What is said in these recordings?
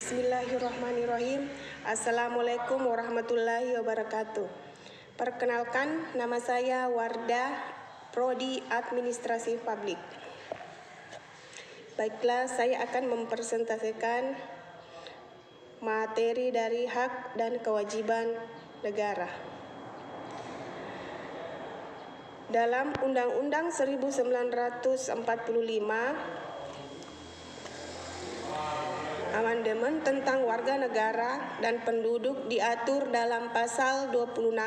Bismillahirrahmanirrahim. Assalamualaikum warahmatullahi wabarakatuh. Perkenalkan, nama saya Wardah, Prodi Administrasi Publik. Baiklah, saya akan mempresentasikan materi dari hak dan kewajiban negara. Dalam Undang-Undang 1945, Amandemen tentang warga negara dan penduduk diatur dalam pasal 26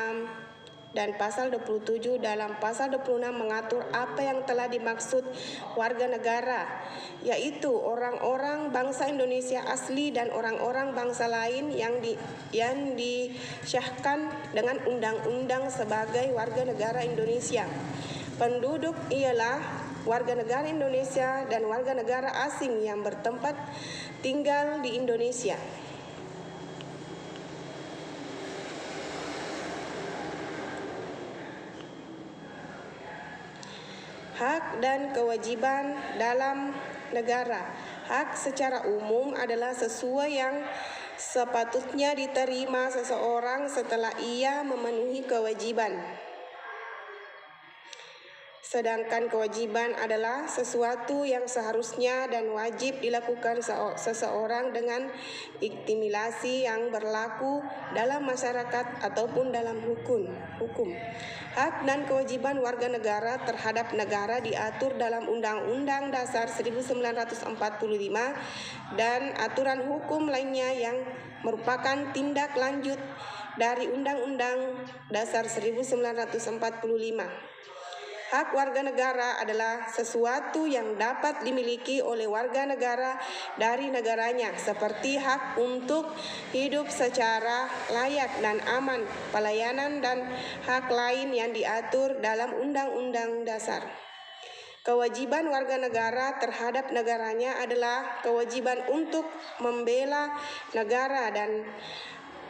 dan pasal 27. Dalam pasal 26 mengatur apa yang telah dimaksud warga negara, yaitu orang-orang bangsa Indonesia asli dan orang-orang bangsa lain yang disyahkan dengan undang-undang sebagai warga negara Indonesia. Penduduk ialah warga negara Indonesia dan warga negara asing yang bertempat tinggal di Indonesia. Hak dan kewajiban dalam negara. Hak secara umum adalah sesuatu yang sepatutnya diterima seseorang setelah ia memenuhi kewajiban. Sedangkan kewajiban adalah sesuatu yang seharusnya dan wajib dilakukan seseorang dengan intimidasi yang berlaku dalam masyarakat ataupun dalam hukum. Hak dan kewajiban warga negara terhadap negara diatur dalam Undang-Undang Dasar 1945 dan aturan hukum lainnya yang merupakan tindak lanjut dari Undang-Undang Dasar 1945. Hak warga negara adalah sesuatu yang dapat dimiliki oleh warga negara dari negaranya, seperti hak untuk hidup secara layak dan aman, pelayanan, dan hak lain yang diatur dalam Undang-Undang Dasar. Kewajiban warga negara terhadap negaranya adalah kewajiban untuk membela negara dan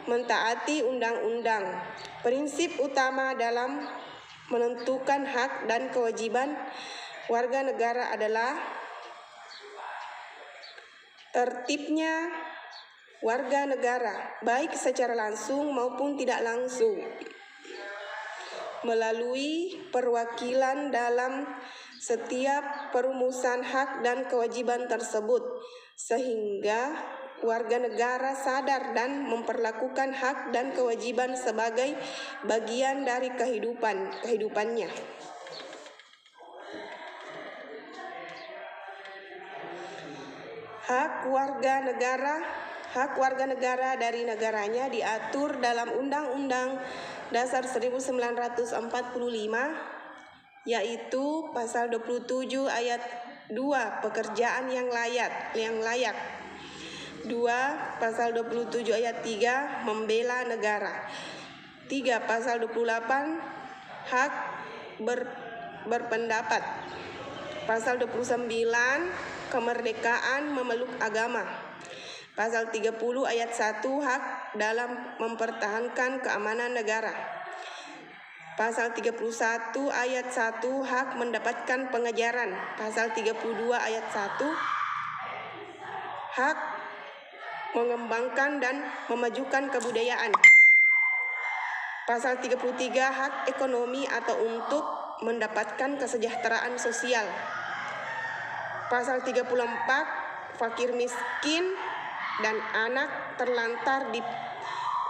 mentaati undang-undang. Prinsip utama dalam menentukan hak dan kewajiban warga negara adalah tertibnya warga negara, baik secara langsung maupun tidak langsung, melalui perwakilan dalam setiap perumusan hak dan kewajiban tersebut, sehingga warga negara sadar dan memperlakukan hak dan kewajiban sebagai bagian dari kehidupannya. Hak warga negara dari negaranya diatur dalam Undang-Undang Dasar 1945, yaitu pasal 27 ayat 2, pekerjaan yang layak. 2. Pasal 27 ayat 3, membela negara. 3. Pasal 28, hak berpendapat. Pasal 29, kemerdekaan memeluk agama. Pasal 30 ayat 1, hak dalam mempertahankan keamanan negara. Pasal 31 ayat 1, hak mendapatkan pengajaran. Pasal 32 ayat 1, hak mengembangkan dan memajukan kebudayaan. Pasal 33, hak ekonomi atau untuk mendapatkan kesejahteraan sosial. Pasal 34, fakir miskin dan anak terlantar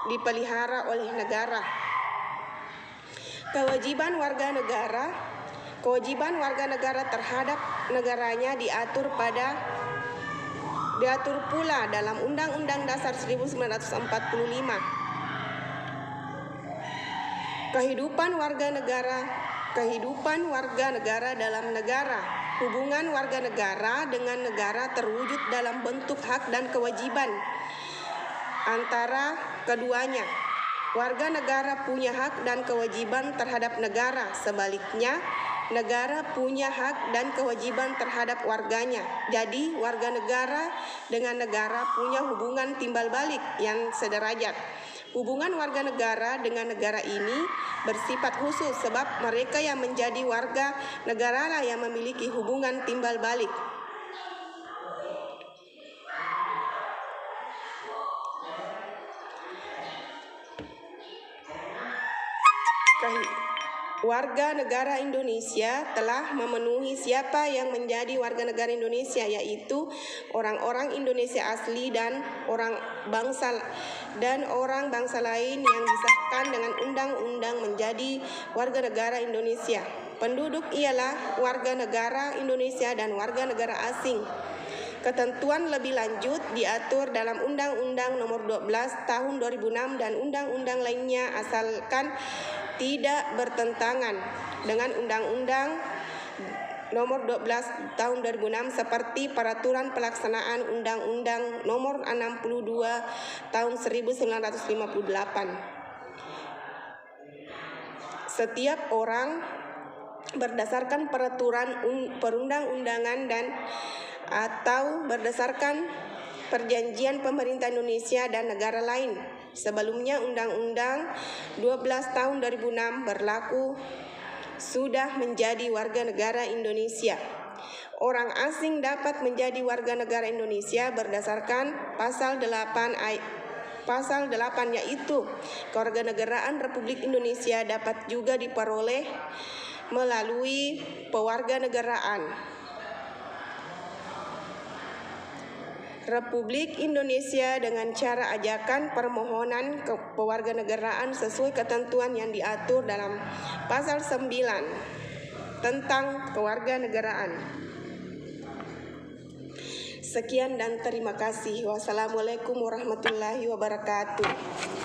dipelihara oleh negara. Kewajiban warga negara terhadap negaranya diatur pula dalam Undang-Undang Dasar 1945. Kehidupan warga negara dalam negara. Hubungan warga negara dengan negara terwujud dalam bentuk hak dan kewajiban antara keduanya. Warga negara punya hak dan kewajiban terhadap negara. Sebaliknya, negara punya hak dan kewajiban terhadap warganya. Jadi, warga negara dengan negara punya hubungan timbal balik yang sederajat. Hubungan warga negara dengan negara ini bersifat khusus sebab mereka yang menjadi warga negara lah yang memiliki hubungan timbal balik. Warga negara Indonesia telah memenuhi siapa yang menjadi warga negara Indonesia, yaitu orang-orang Indonesia asli dan orang bangsa lain yang disahkan dengan undang-undang menjadi warga negara Indonesia. Penduduk ialah warga negara Indonesia dan warga negara asing. Ketentuan lebih lanjut diatur dalam Undang-Undang Nomor 12 Tahun 2006 dan undang-undang lainnya asalkan tidak bertentangan dengan Undang-Undang Nomor 12 Tahun 2006 seperti Peraturan Pelaksanaan Undang-Undang Nomor 62 Tahun 1958. Setiap orang berdasarkan peraturan perundang-undangan dan atau berdasarkan perjanjian pemerintah Indonesia dan negara lain. Sebelumnya Undang-Undang 12 Tahun 2006 berlaku sudah menjadi warga negara Indonesia. Orang asing dapat menjadi warga negara Indonesia berdasarkan pasal 8 yaitu kewarganegaraan Republik Indonesia dapat juga diperoleh melalui pewarganegaraan Republik Indonesia dengan cara ajakan permohonan kewarganegaraan sesuai ketentuan yang diatur dalam pasal 9 tentang kewarganegaraan. Sekian dan terima kasih. Wassalamualaikum warahmatullahi wabarakatuh.